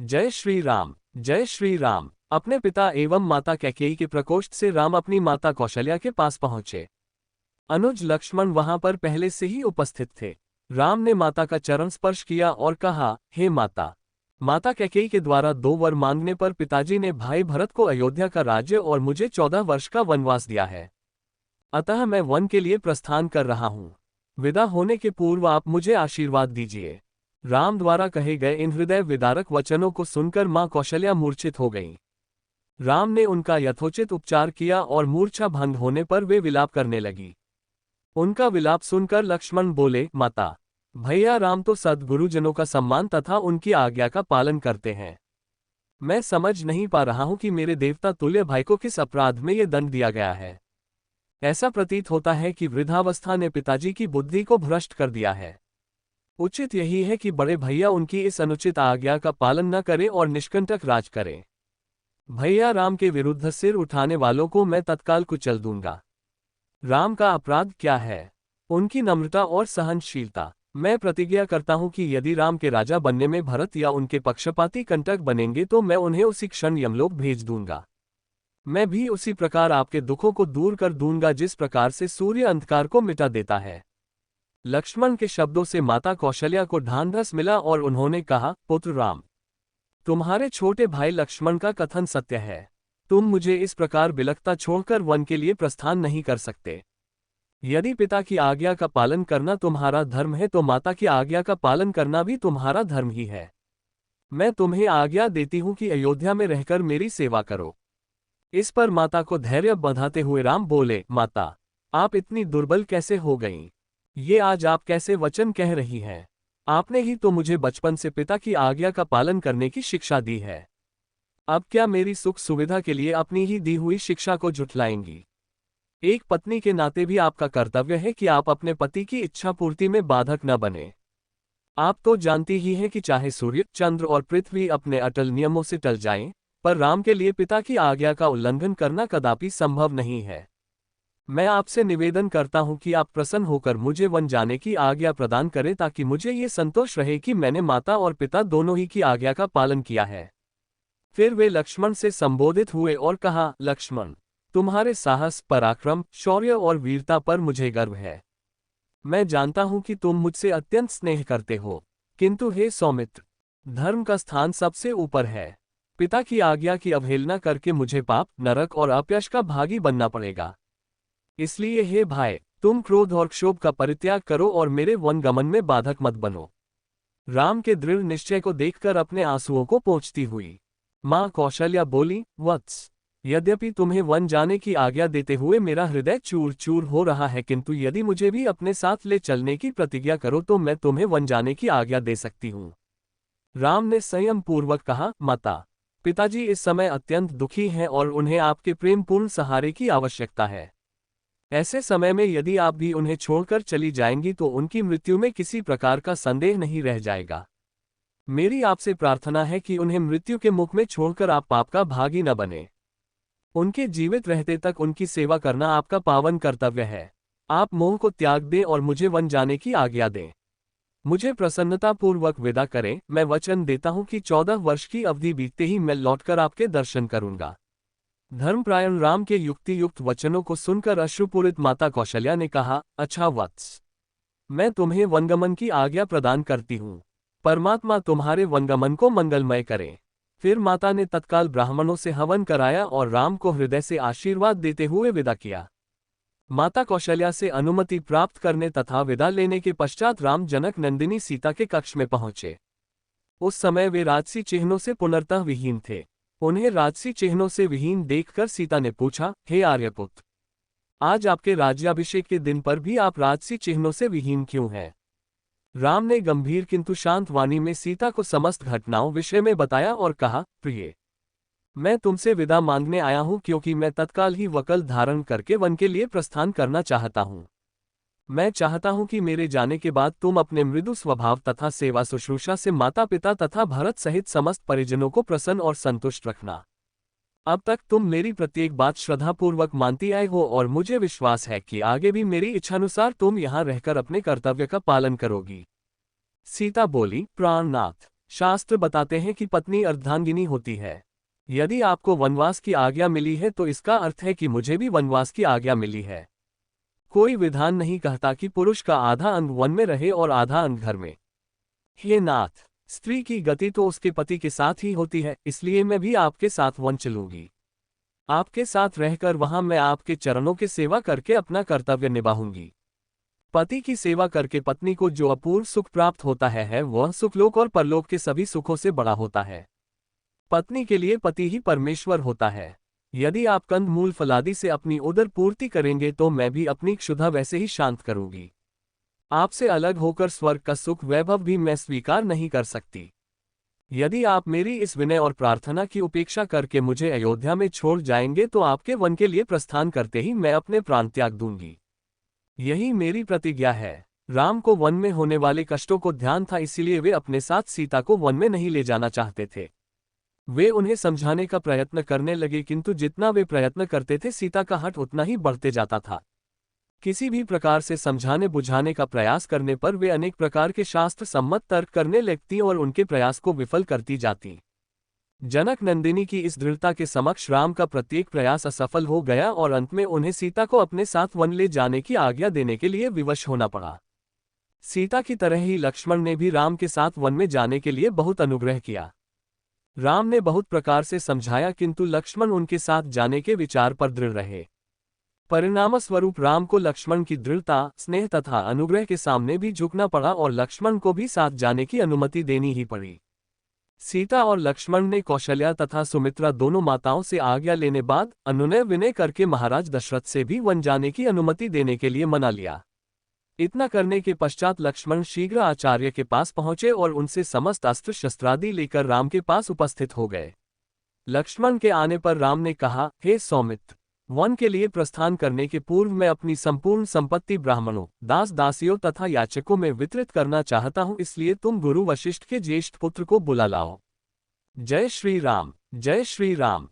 जय श्री राम। जय श्री राम। अपने पिता एवं माता कैकेयी के प्रकोष्ठ से राम अपनी माता कौशल्या के पास पहुंचे। अनुज लक्ष्मण वहां पर पहले से ही उपस्थित थे। राम ने माता का चरण स्पर्श किया और कहा, हे माता। माता कैकेयी के द्वारा 2 वर मांगने पर पिताजी ने भाई भरत को अयोध्या का राज्य और मुझे 14 वर्ष का वनवास दिया है। अतः मैं वन के लिए प्रस्थान कर रहा हूँ। विदा होने के पूर्व आप मुझे आशीर्वाद दीजिए। राम द्वारा कहे गए इन हृदय विदारक वचनों को सुनकर मां कौशल्या मूर्छित हो गईं। राम ने उनका यथोचित उपचार किया और मूर्छा भंग होने पर वे विलाप करने लगी। उनका विलाप सुनकर लक्ष्मण बोले, माता, भैया राम तो सद्गुरुजनों का सम्मान तथा उनकी आज्ञा का पालन करते हैं। मैं समझ नहीं पा रहा हूं कि मेरे देवता तुल्य भाई को किस अपराध में ये दंड दिया गया है। ऐसा प्रतीत होता है कि वृद्धावस्था ने पिताजी की बुद्धि को भ्रष्ट कर दिया है। उचित यही है कि बड़े भैया उनकी इस अनुचित आज्ञा का पालन न करें और निष्कंटक राज करें। भैया राम के विरुद्ध सिर उठाने वालों को मैं तत्काल कुचल दूंगा। राम का अपराध क्या है? उनकी नम्रता और सहनशीलता। मैं प्रतिज्ञा करता हूं कि यदि राम के राजा बनने में भरत या उनके पक्षपाती कंटक बनेंगे तो मैं उन्हें उसी क्षण यमलोक भेज दूंगा। मैं भी उसी प्रकार आपके दुखों को दूर कर दूंगा जिस प्रकार से सूर्य अंधकार को मिटा देता है। लक्ष्मण के शब्दों से माता कौशल्या को ढांढस मिला और उन्होंने कहा, पुत्र राम, तुम्हारे छोटे भाई लक्ष्मण का कथन सत्य है। तुम मुझे इस प्रकार बिलखता छोड़कर वन के लिए प्रस्थान नहीं कर सकते। यदि पिता की आज्ञा का पालन करना तुम्हारा धर्म है तो माता की आज्ञा का पालन करना भी तुम्हारा धर्म ही है। मैं तुम्हें आज्ञा देती हूं कि अयोध्या में रहकर मेरी सेवा करो। इस पर माता को धैर्य बंधाते हुए राम बोले, माता, आप इतनी दुर्बल कैसे हो गईं? ये आज आप कैसे वचन कह रही हैं? आपने ही तो मुझे बचपन से पिता की आज्ञा का पालन करने की शिक्षा दी है। अब क्या मेरी सुख सुविधा के लिए अपनी ही दी हुई शिक्षा को झुठलाएंगी? एक पत्नी के नाते भी आपका कर्तव्य है कि आप अपने पति की इच्छा पूर्ति में बाधक न बने। आप तो जानती ही हैं कि चाहे सूर्य, चंद्र और पृथ्वी अपने अटल नियमों से टल जाएं, पर राम के लिए पिता की आज्ञा का उल्लंघन करना कदापि संभव नहीं है। मैं आपसे निवेदन करता हूं कि आप प्रसन्न होकर मुझे वन जाने की आज्ञा प्रदान करें ताकि मुझे ये संतोष रहे कि मैंने माता और पिता दोनों ही की आज्ञा का पालन किया है। फिर वे लक्ष्मण से संबोधित हुए और कहा, लक्ष्मण, तुम्हारे साहस, पराक्रम, शौर्य और वीरता पर मुझे गर्व है। मैं जानता हूं कि तुम मुझसे अत्यंत स्नेह करते हो, किंतु हे सौमित्र, धर्म का स्थान सबसे ऊपर है। पिता की आज्ञा की अवहेलना करके मुझे पाप, नरक और अपयश का भागी बनना पड़ेगा। इसलिए हे भाई, तुम क्रोध और क्षोभ का परित्याग करो और मेरे वनगमन में बाधक मत बनो। राम के दृढ़ निश्चय को देखकर अपने आंसुओं को पोंछती हुई मां कौशल्या बोली, वत्स, यद्यपि तुम्हें वन जाने की आज्ञा देते हुए मेरा हृदय चूर चूर हो रहा है, किंतु यदि मुझे भी अपने साथ ले चलने की प्रतिज्ञा करो तो मैं तुम्हें वन जाने की आज्ञा दे सकती हूँ। राम ने संयम पूर्वक कहा, माता, पिताजी इस समय अत्यंत दुखी हैं और उन्हें आपके प्रेमपूर्ण सहारे की आवश्यकता है। ऐसे समय में यदि आप भी उन्हें छोड़कर चली जाएंगी तो उनकी मृत्यु में किसी प्रकार का संदेह नहीं रह जाएगा। मेरी आपसे प्रार्थना है कि उन्हें मृत्यु के मुख में छोड़कर आप पाप का भागी न बने। उनके जीवित रहते तक उनकी सेवा करना आपका पावन कर्तव्य है। आप मोह को त्याग दें और मुझे वन जाने की आज्ञा दें। मुझे प्रसन्नतापूर्वक विदा करें। मैं वचन देता हूं कि 14 वर्ष की अवधि बीतते ही मैं लौटकर आपके दर्शन करूंगा। धर्मप्रायण राम के युक्ति युक्त वचनों को सुनकर अश्रुपूरित माता कौशल्या ने कहा, अच्छा वत्स, मैं तुम्हें वनगमन की आज्ञा प्रदान करती हूँ। परमात्मा तुम्हारे वनगमन को मंगलमय करे। फिर माता ने तत्काल ब्राह्मणों से हवन कराया और राम को हृदय से आशीर्वाद देते हुए विदा किया। माता कौशल्या से अनुमति प्राप्त करने तथा विदा लेने के पश्चात राम जनक नंदिनी सीता के कक्ष में पहुंचे। उस समय वे राजसी चिन्हों से पुनर्तः विहीन थे। उन्हें राजसी चिन्हों से विहीन देखकर सीता ने पूछा, हे आर्यपुत्र, आज आपके राज्याभिषेक के दिन पर भी आप राजसी चिन्हों से विहीन क्यों हैं? राम ने गंभीर किंतु शांत वाणी में सीता को समस्त घटनाओं विषय में बताया और कहा, प्रिय, मैं तुमसे विदा मांगने आया हूं क्योंकि मैं तत्काल ही वकल धारण करके वन के लिए प्रस्थान करना चाहता हूं। मैं चाहता हूं कि मेरे जाने के बाद तुम अपने मृदु स्वभाव तथा सेवा शुश्रूषा से माता पिता तथा भरत सहित समस्त परिजनों को प्रसन्न और संतुष्ट रखना। अब तक तुम मेरी प्रत्येक बात श्रद्धापूर्वक मानती आए हो और मुझे विश्वास है कि आगे भी मेरी इच्छानुसार तुम यहाँ रहकर अपने कर्तव्य का पालन करोगी। सीता बोली, प्राणनाथ, शास्त्र बताते हैं कि पत्नी अर्धांगिनी होती है। यदि आपको वनवास की आज्ञा मिली है तो इसका अर्थ है कि मुझे भी वनवास की आज्ञा मिली है। कोई विधान नहीं कहता कि पुरुष का आधा अंग वन में रहे और आधा अंग घर में। हे नाथ, स्त्री की गति तो उसके पति के साथ ही होती है, इसलिए मैं भी आपके साथ वन चलूंगी। आपके साथ रहकर वहां मैं आपके चरणों की सेवा करके अपना कर्तव्य निभाऊंगी। पति की सेवा करके पत्नी को जो अपूर्व सुख प्राप्त होता है वह सुखलोक और परलोक के सभी सुखों से बड़ा होता है। पत्नी के लिए पति ही परमेश्वर होता है। यदि आप कंद मूल फलादि से अपनी उदर पूर्ति करेंगे तो मैं भी अपनी क्षुधा वैसे ही शांत करूंगी। आपसे अलग होकर स्वर्ग का सुख वैभव भी मैं स्वीकार नहीं कर सकती। यदि आप मेरी इस विनय और प्रार्थना की उपेक्षा करके मुझे अयोध्या में छोड़ जाएंगे तो आपके वन के लिए प्रस्थान करते ही मैं अपने प्राण त्याग दूंगी। यही मेरी प्रतिज्ञा है। राम को वन में होने वाले कष्टों को ध्यान था, इसीलिए वे अपने साथ सीता को वन में नहीं ले जाना चाहते थे। वे उन्हें समझाने का प्रयत्न करने लगे, किंतु जितना वे प्रयत्न करते थे सीता का हठ उतना ही बढ़ते जाता था। किसी भी प्रकार से समझाने बुझाने का प्रयास करने पर वे अनेक प्रकार के शास्त्र सम्मत तर्क करने लगती और उनके प्रयास को विफल करती जाती। जनक नंदिनी की इस दृढ़ता के समक्ष राम का प्रत्येक प्रयास असफल हो गया और अंत में उन्हें सीता को अपने साथ वन ले जाने की आज्ञा देने के लिए विवश होना पड़ा। सीता की तरह ही लक्ष्मण ने भी राम के साथ वन में जाने के लिए बहुत अनुग्रह किया। राम ने बहुत प्रकार से समझाया, किंतु लक्ष्मण उनके साथ जाने के विचार पर दृढ़ रहे। परिणामस्वरूप राम को लक्ष्मण की दृढ़ता, स्नेह तथा अनुग्रह के सामने भी झुकना पड़ा और लक्ष्मण को भी साथ जाने की अनुमति देनी ही पड़ी। सीता और लक्ष्मण ने कौशल्या तथा सुमित्रा दोनों माताओं से आज्ञा लेने बाद अनुनय विनय करके महाराज दशरथ से भी वन जाने की अनुमति देने के लिए मना लिया। इतना करने के पश्चात लक्ष्मण शीघ्र आचार्य के पास पहुंचे और उनसे समस्त अस्त्र शस्त्रादि लेकर राम के पास उपस्थित हो गए। लक्ष्मण के आने पर राम ने कहा, हे सौमित्र, वन के लिए प्रस्थान करने के पूर्व मैं अपनी संपूर्ण संपत्ति ब्राह्मणों, दास दासियों तथा याचकों में वितरित करना चाहता हूं, इसलिए तुम गुरु वशिष्ठ के ज्येष्ठ पुत्र को बुला लाओ। जय श्री राम, जय श्री राम।